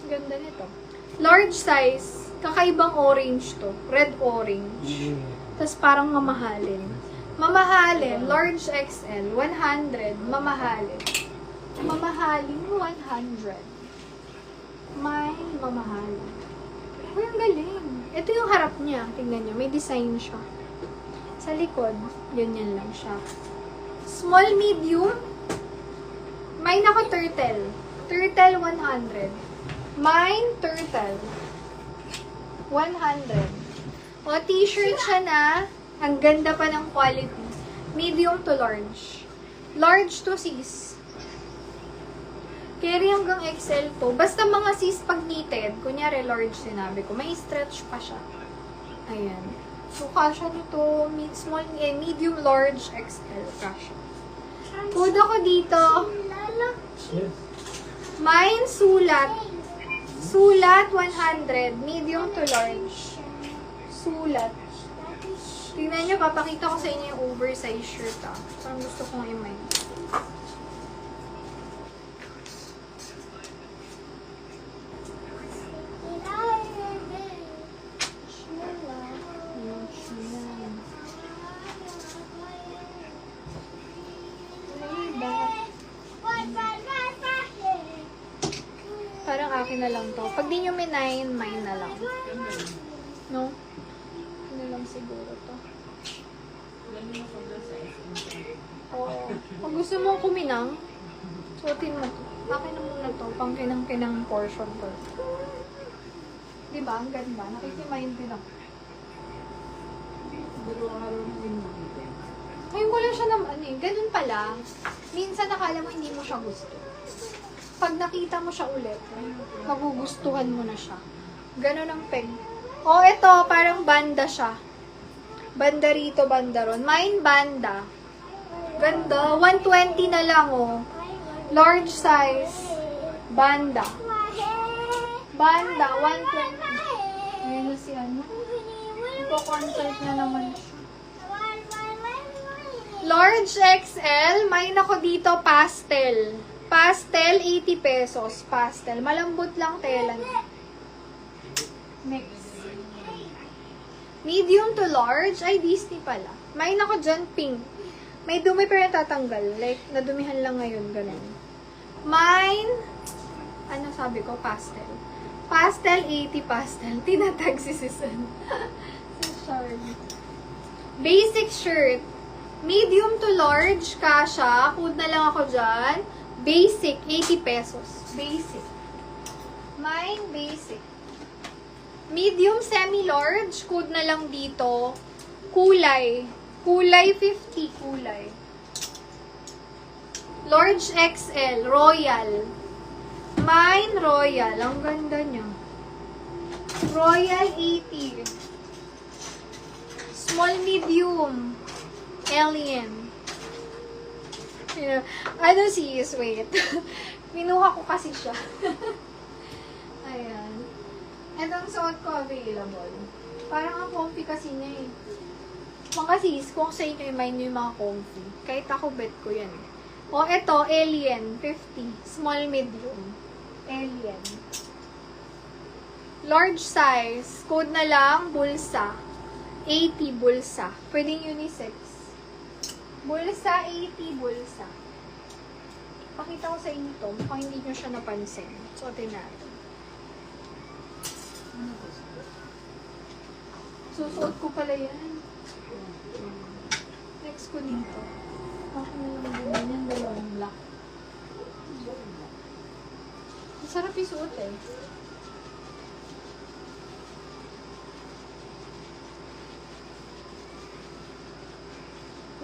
Ganda nito. Large size. Kakaibang orange to. Red orange. Tapos parang mamahalin. Mamahalin. Large XL. 100. Mamahalin. Mamahalin. 100. May mamahalin. Uy, ang galing. Ito yung harap niya. Tingnan nyo. May design siya. Sa likod, ganyan lang siya. Small, medium. Mine ako turtle. Turtle 100. Mine turtle 100. O, t-shirt siya na. Ang ganda pa ng quality. Medium to large. Large to sis. Carry hanggang XL to. Basta mga sis pag knitted, kunyari large sinabi ko, may stretch pa siya. Ayan. So, kasha nito, small, medium, large, XL, kasha. Code ako dito. Mine, sulat. Sulat, 100. Medium to large. Sulat. Tingnan nyo, papakita ko sa inyo yung oversized shirt, ah. Parang gusto kong i-mind. Parang akin na lang to. Pag di nyo may 9, mine na lang. No? Ano lang siguro to. Oo. Kung gusto mong kuminang, suotin mo to. Akin na muna to. Pang kinang-kinang portion to. Diba? Ang ganda. Nakikimind din ako. Ngayon ko lang siya naman eh. Ganun pala. Minsan nakala mo hindi mo siya gusto. Pag nakita mo siya ulit, magugustuhan mo na siya. Ganun ang peg. Oh, ito, parang banda siya. Banda rito, banda ron. Mine banda. Ganda. 120 na lang, oh. Large size. Banda. Banda, 120. Ayun na si ano. Ipo-consult na naman siya. Large XL. Mine ako dito, pastel. Pastel, 80 pesos. Pastel. Malambot lang tela niya. Next. Medium to large. Ay, Disney pala. May nako dyan, pink. May dumi pero natatanggal. Like, nadumihan lang ngayon. Ganun. Mine, ano sabi ko? Pastel. Pastel, 80 pastel. Tinatag si Susan. So sorry. Basic shirt. Medium to large. Kasha. Code na lang ako dyan. Basic, 80 pesos. Basic. Mine, basic. Medium, semi-large. Code na lang dito. Kulay. Kulay, 50. Kulay. Large XL. Royal. Mine, royal. Ang ganda niya. Royal, 80. Small, medium. Alien. Ano sis? Wait. Minuha ko kasi siya. Ayan. Itong suot ko available. Parang ang comfy kasi niya eh. Mga sis, kung sa inyo mind nyo yung mga comfy. Kahit ako bet ko yan. O eto, alien. 50. Small, medium. Alien. Large size. Code na lang, bulsa. 80 bulsa. Pwedeng unisex. Bulsa, 80 bulsa. Pakita ko sa inyo to. Mukhang hindi nyo siya napansin. Suotin natin. Susuot ko pala yan. Next ko dito. Bakit na lang din yan? Dalawang black. Masarap isuot eh.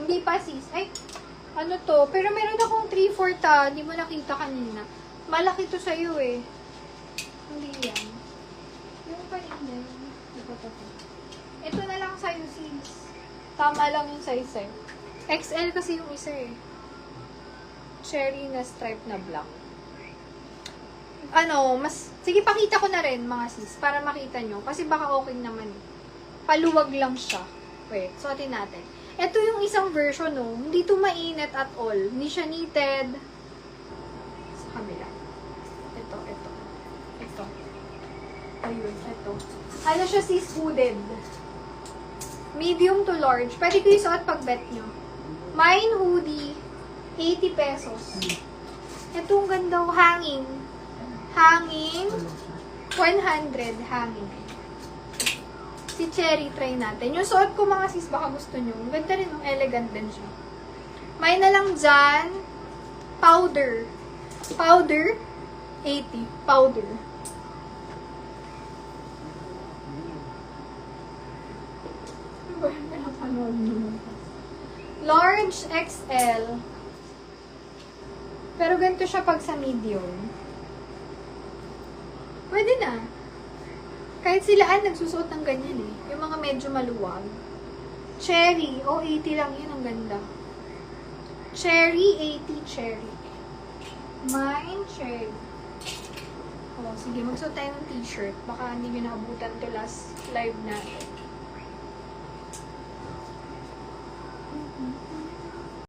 Hindi pa sis. Ay, ano to? Pero meron akong 3/4 ah. Hindi mo nakita kanina. Malaki to sa'yo eh. Hindi yan. Yung pa rin. Ito na lang sa'yo sis. Tama lang yung size sa'yo. XL kasi yung isa eh. Cherry na stripe na black. Ano, mas... Sige, pakita ko na rin mga sis. Para makita nyo. Kasi baka okay naman eh. Paluwag lang siya. Wait, suotin natin. Ito yung isang version, no? Hindi to mainit at all. Hindi siya knitted. Sa kabila. Ito. yun. Ito. Ano siya, sis hooded. Medium to large. Pwede ko isuot pag bet nyo. Mine hoodie, 80 pesos. Ito ang ganda ko, hanging. Hanging, 100 hanging. Si Cherry, try natin. Yung suot ko mga sis, baka gusto nyo. Ang ganda rin, elegant din siya. May na lang dyan, powder. Powder, 80. Powder. Large XL. Pero ganito siya pag sa medium. Pwede na. Kahit silaan nagsusuot ng ganyan eh. Yung mga medyo maluwag. Cherry. O, 80 lang yun. Ang ganda. Cherry, 80 cherry. Mine, cherry. O, sige. Magsuot tayo ng t-shirt. Baka hindi nyo nakabutan to last live natin.